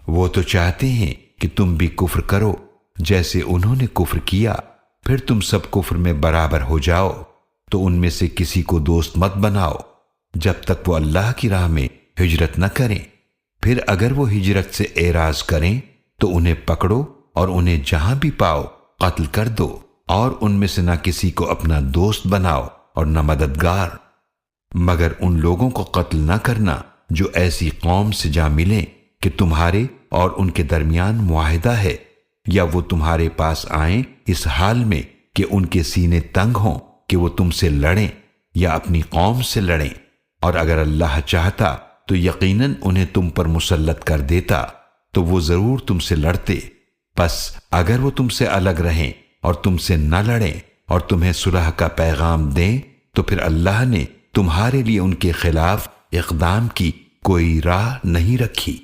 वो तो चाहते हैं कि तुम भी कुफ्र करो जैसे उन्होंने कुफ्र किया, फिर तुम सब कुफ्र में बराबर हो जाओ। तो उनमें से किसी को दोस्त मत बनाओ जब तक वो अल्लाह की राह में हिजरत न करें। फिर अगर वो हिजरत से एराज करें तो उन्हें पकड़ो और उन्हें जहां भी पाओ कत्ल कर दो, और उनमें से न किसी को अपना दोस्त बनाओ और न मददगार, मगर उन लोगों को कत्ल न करना जो ऐसी कौम से जा मिले कि तुम्हारे और उनके दरमियान मुआहिदा है, या वो तुम्हारे पास आए इस हाल में कि उनके सीने तंग हों कि वो तुमसे लड़ें या अपनी कौम से लड़ें। और अगर अल्लाह चाहता तो यकीनन उन्हें तुम पर मुसल्लत कर देता, तो वो जरूर तुमसे लड़ते। बस अगर वो तुमसे अलग रहें और तुमसे न लड़ें और तुम्हें सुलह का पैगाम दें, तो फिर अल्लाह ने तुम्हारे लिए उनके खिलाफ इक़दाम की कोई राह नहीं रखी।